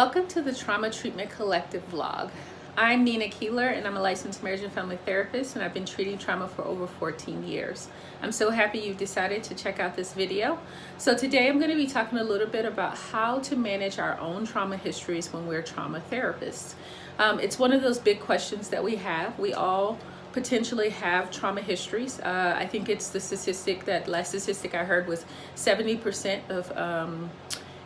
Welcome to the Trauma Treatment Collective vlog. I'm Nina Keeler and I'm a licensed marriage and family therapist, and I've been treating trauma for over 14 years. I'm so happy you decided to check out this video. So today I'm going to be talking a little bit about how to manage our own trauma histories when we're trauma therapists. It's one of those big questions that we have. We all potentially have trauma histories. I think it's the statistic, that last statistic I heard was 70% of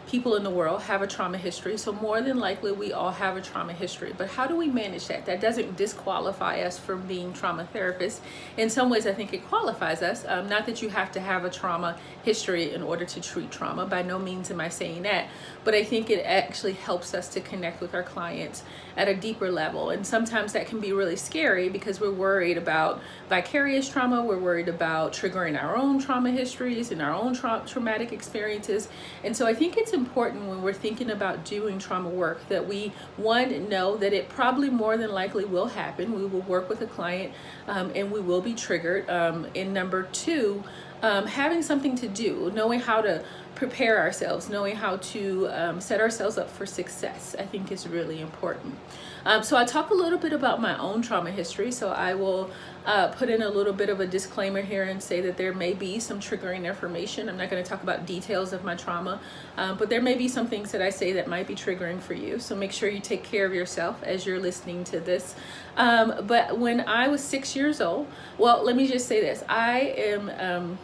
people in the world have a trauma history. So more than likely we all have a trauma history. But how do we manage that? That doesn't disqualify us from being trauma therapists. In some ways I think it qualifies us. Not that you have to have a trauma history in order to treat trauma. By no means am I saying that. But I think it actually helps us to connect with our clients at a deeper level. And sometimes that can be really scary because we're worried about vicarious trauma. We're worried about triggering our own trauma histories and our own traumatic experiences. And so I think it's important when we're thinking about doing trauma work that we, one, know that it probably more than likely will happen. We will work with a client and we will be triggered. And number two, having something to do, knowing how to prepare ourselves, knowing how to set ourselves up for success, I think is really important. So I'll talk a little bit about my own trauma history. So I will put in a little bit of a disclaimer here and say that there may be some triggering information. I'm not going to talk about details of my trauma, but there may be some things that I say that might be triggering for you. So make sure you take care of yourself as you're listening to this. But when I was 6 years old, well, let me just say this. I am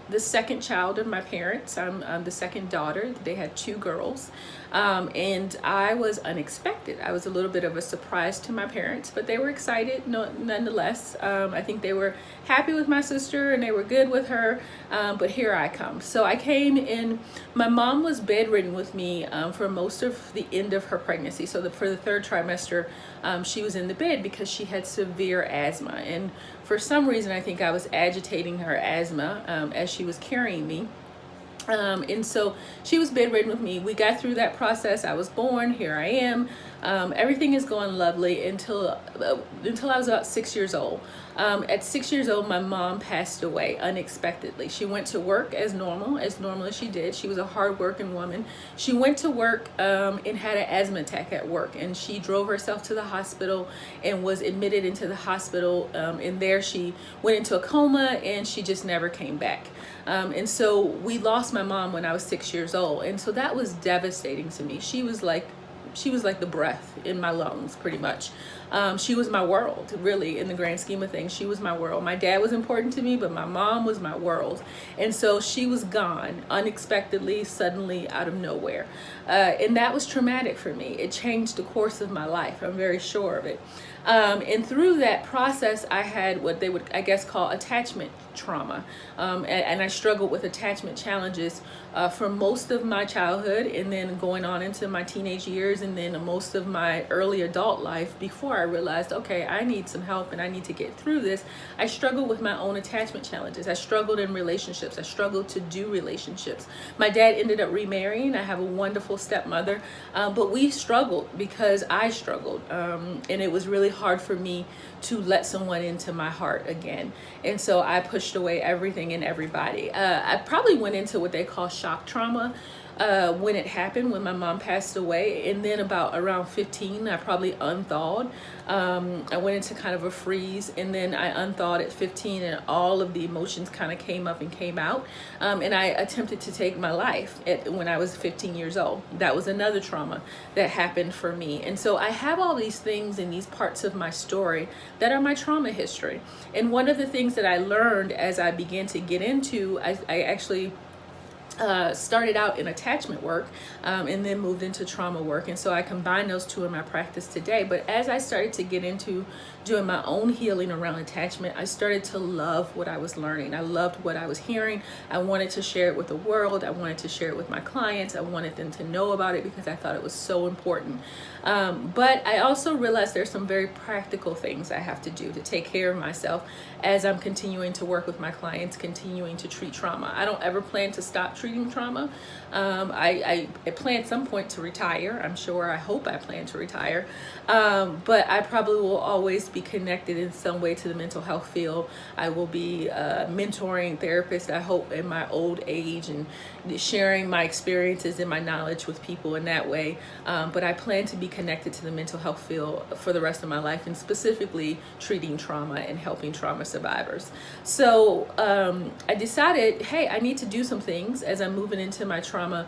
the second child of my parents. I'm the second daughter. They had two girls. And I was unexpected. I was a little bit of a surprise to my parents, but they were excited nonetheless. I think they were happy with my sister and they were good with her, but here I come. So I came in, my mom was bedridden with me for most of the end of her pregnancy. So for the third trimester, she was in the bed because she had severe asthma. And for some reason, I think I was agitating her asthma as she was carrying me. And so she was bedridden with me. We got through that process. I was born. Here I am. Everything is going lovely until I was about 6 years old. At 6 years old, my mom passed away unexpectedly. She went to work as normal as she did. She was a hardworking woman. She went to work and had an asthma attack at work, and she drove herself to the hospital and was admitted into the hospital. And there she went into a coma, and she just never came back. And so we lost my mom when I was 6 years old, and so that was devastating to me. She was like the breath in my lungs, pretty much. She was my world, really, in the grand scheme of things. She was my world. My dad was important to me, but my mom was my world. And so she was gone unexpectedly, suddenly, out of nowhere. And that was traumatic for me. It changed the course of my life. I'm very sure of it. And through that process, I had what they would, I guess, call attachment trauma. And I struggled with attachment challenges for most of my childhood, and then going on into my teenage years, and then most of my early adult life, before I realized, okay, I need some help and I need to get through this. I struggled with my own attachment challenges. I struggled in relationships. I struggled to do relationships. My dad ended up remarrying. I have a wonderful stepmother, but we struggled because I struggled. And it was really hard for me to let someone into my heart again. And so I pushed away everything and everybody. I probably went into what they call shock trauma when it happened, when my mom passed away. And then around 15, I probably unthawed. I went into kind of a freeze, and then I unthawed at 15, and all of the emotions kind of came up and came out. And I attempted to take my life when I was 15 years old. That was another trauma that happened for me. And so I have all these things in these parts of my story that are my trauma history. And one of the things that I learned as I began to get into, I actually started out in attachment work and then moved into trauma work. And so I combine those two in my practice today. But as I started to get into doing my own healing around attachment, I started to love what I was learning. I loved what I was hearing. I wanted to share it with the world. I wanted to share it with my clients. I wanted them to know about it because I thought it was so important. But I also realized there's some very practical things I have to do to take care of myself as I'm continuing to work with my clients, continuing to treat trauma. I don't ever plan to stop treating trauma. I plan at some point to retire. I'm sure, I hope I plan to retire. But I probably will always be connected in some way to the mental health field. I will be a mentoring therapist, I hope, in my old age, and sharing my experiences and my knowledge with people in that way. But I plan to be connected to the mental health field for the rest of my life, and specifically treating trauma and helping trauma survivors. So I decided, hey, I need to do some things as I'm moving into my trauma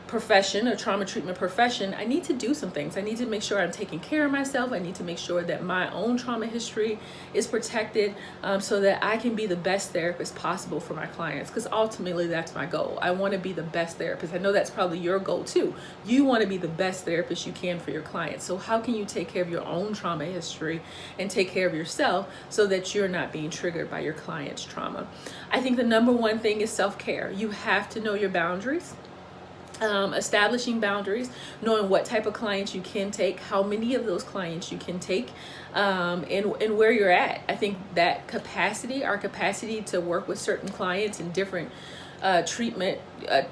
profession, a trauma treatment profession. I need to do some things. I need to make sure I'm taking care of myself. I need to make sure that my own trauma history is protected, so that I can be the best therapist possible for my clients, because ultimately that's my goal. I want to be the best therapist. I know that's probably your goal too. You want to be the best therapist you can for your clients. So how can you take care of your own trauma history and take care of yourself so that you're not being triggered by your client's trauma? I think the number one thing is self-care. You have to know your boundaries. Establishing boundaries, knowing what type of clients you can take, how many of those clients you can take, and where you're at. I think that our capacity to work with certain clients in different treatment,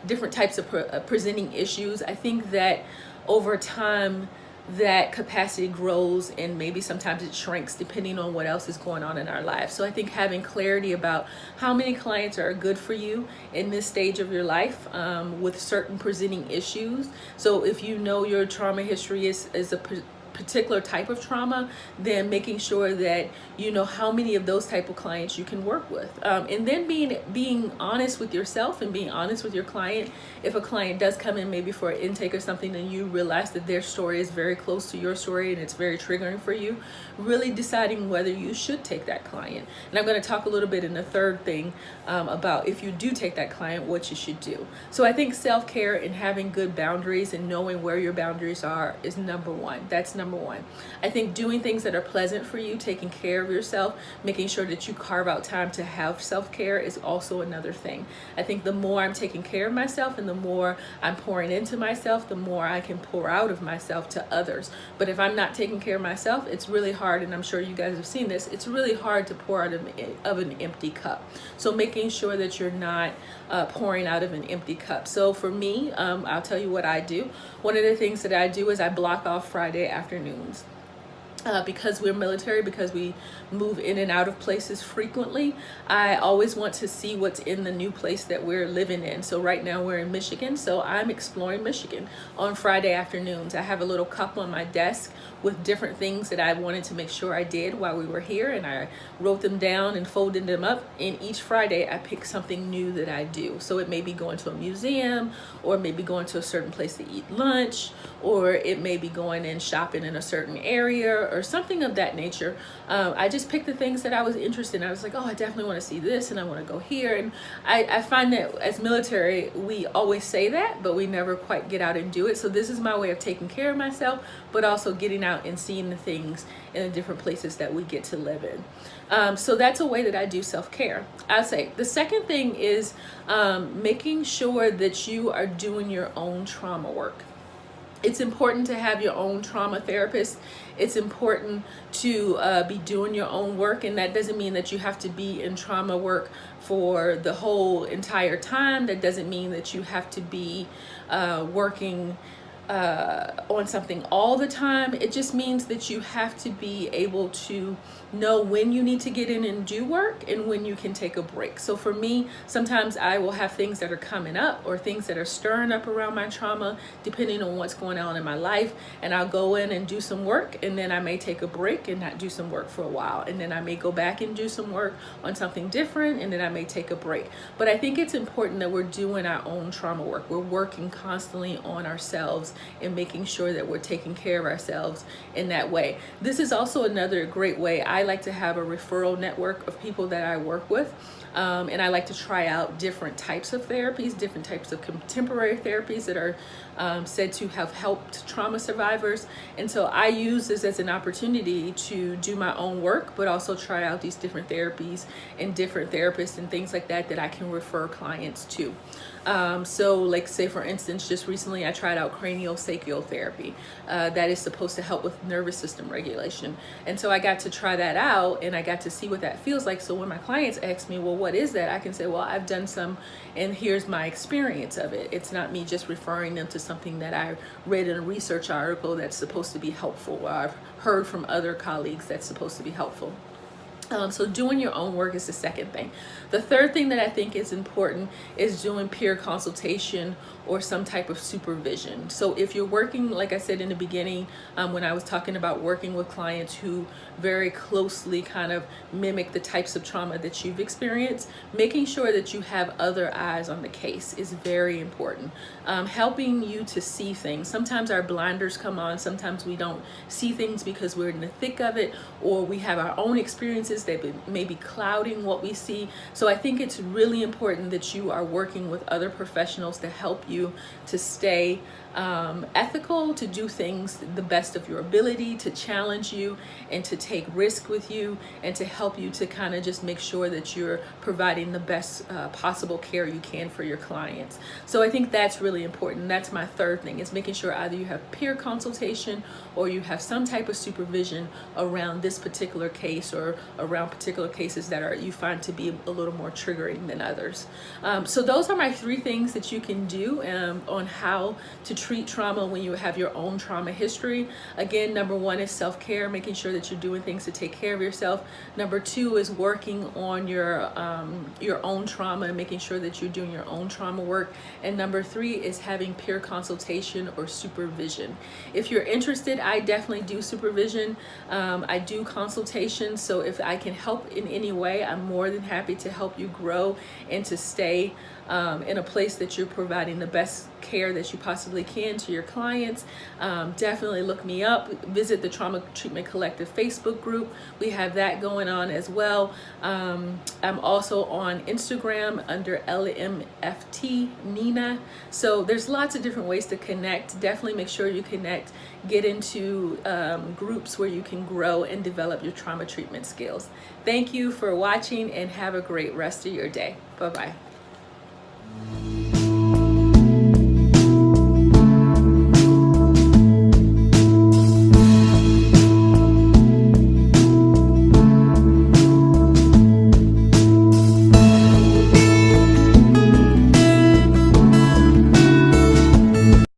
different types of presenting issues, I think that over time, that capacity grows, and maybe sometimes it shrinks depending on what else is going on in our lives. So I think having clarity about how many clients are good for you in this stage of your life, with certain presenting issues. So if you know your trauma history is a particular type of trauma, then making sure that you know how many of those type of clients you can work with, and then being honest with yourself and being honest with your client. If a client does come in maybe for an intake or something, and you realize that their story is very close to your story and it's very triggering for you, really deciding whether you should take that client. And I'm going to talk a little bit in the third thing about if you do take that client, what you should do. So I think self-care and having good boundaries and knowing where your boundaries are is number one. That's number one. I think doing things that are pleasant for you, taking care of yourself, making sure that you carve out time to have self-care is also another thing. I think the more I'm taking care of myself and the more I'm pouring into myself, the more I can pour out of myself to others. But if I'm not taking care of myself, it's really hard, and I'm sure you guys have seen this, it's really hard to pour out of an empty cup. So making sure that you're not pouring out of an empty cup. So for me, I'll tell you what I do. One of the things that I do is I block off Friday afternoons. Because we're military, because we move in and out of places frequently, I always want to see what's in the new place that we're living in. So right now we're in Michigan, so I'm exploring Michigan on Friday afternoons. I have a little cup on my desk with different things that I wanted to make sure I did while we were here, and I wrote them down and folded them up, and each Friday I pick something new that I do. So it may be going to a museum, or maybe going to a certain place to eat lunch, or it may be going and shopping in a certain area or something of that nature. I just picked the things that I was interested in. I was like, oh, I definitely want to see this, and I want to go here. And I find that as military, we always say that, but we never quite get out and do it. So this is my way of taking care of myself, but also getting out and seeing the things in the different places that we get to live in. So that's a way that I do self-care. I'll say the second thing is making sure that you are doing your own trauma work. It's important to have your own trauma therapist. It's important to be doing your own work, and that doesn't mean that you have to be in trauma work for the whole entire time. That doesn't mean that you have to be working on something all the time. It just means that you have to be able to know when you need to get in and do work and when you can take a break. So for me, sometimes I will have things that are coming up or things that are stirring up around my trauma, depending on what's going on in my life, and I'll go in and do some work, and then I may take a break and not do some work for a while, and then I may go back and do some work on something different, and then I may take a break. But I think it's important that we're doing our own trauma work. We're working constantly on ourselves and making sure that we're taking care of ourselves in that way. This is also another great way. I like to have a referral network of people that I work with, and I like to try out different types of therapies, different types of contemporary therapies that are said to have helped trauma survivors. And so I use this as an opportunity to do my own work, but also try out these different therapies and different therapists and things like that that I can refer clients to. So like, say for instance, just recently I tried out craniosacral therapy that is supposed to help with nervous system regulation. And so I got to try that out, and I got to see what that feels like. So when my clients ask me, well, what is that, I can say, well, I've done some and here's my experience of it. It's not me just referring them to something that I read in a research article that's supposed to be helpful, or I've heard from other colleagues that's supposed to be helpful. So doing your own work is the second thing. The third thing that I think is important is doing peer consultation or some type of supervision. So if you're working, like I said in the beginning, when I was talking about working with clients who very closely kind of mimic the types of trauma that you've experienced, making sure that you have other eyes on the case is very important. Helping you to see things. Sometimes our blinders come on, sometimes we don't see things because we're in the thick of it, or we have our own experiences that may be clouding what we see. So I think it's really important that you are working with other professionals to help you to stay ethical, to do things the best of your ability, to challenge you and to take risk with you, and to help you to kind of just make sure that you're providing the best possible care you can for your clients. So I think that's really important. That's my third thing, is making sure either you have peer consultation or you have some type of supervision around this particular case, or around particular cases that are you find to be a little more triggering than others. So those are my three things that you can do on how to treat trauma when you have your own trauma history. Again, number one is self-care, making sure that you're doing things to take care of yourself. Number two is working on your own trauma and making sure that you're doing your own trauma work. And number three is having peer consultation or supervision. If you're interested, I definitely do supervision. I do consultation. So if I can help in any way, I'm more than happy to help you grow and to stay in a place that you're providing the best care that you possibly can to your clients. Definitely look me up. Visit the Trauma Treatment Collective Facebook group. We have that going on as well. I'm also on Instagram under LMFT Nina. So there's lots of different ways to connect. Definitely make sure you connect. Get into groups where you can grow and develop your trauma treatment skills. Thank you for watching and have a great rest of your day. Bye-bye.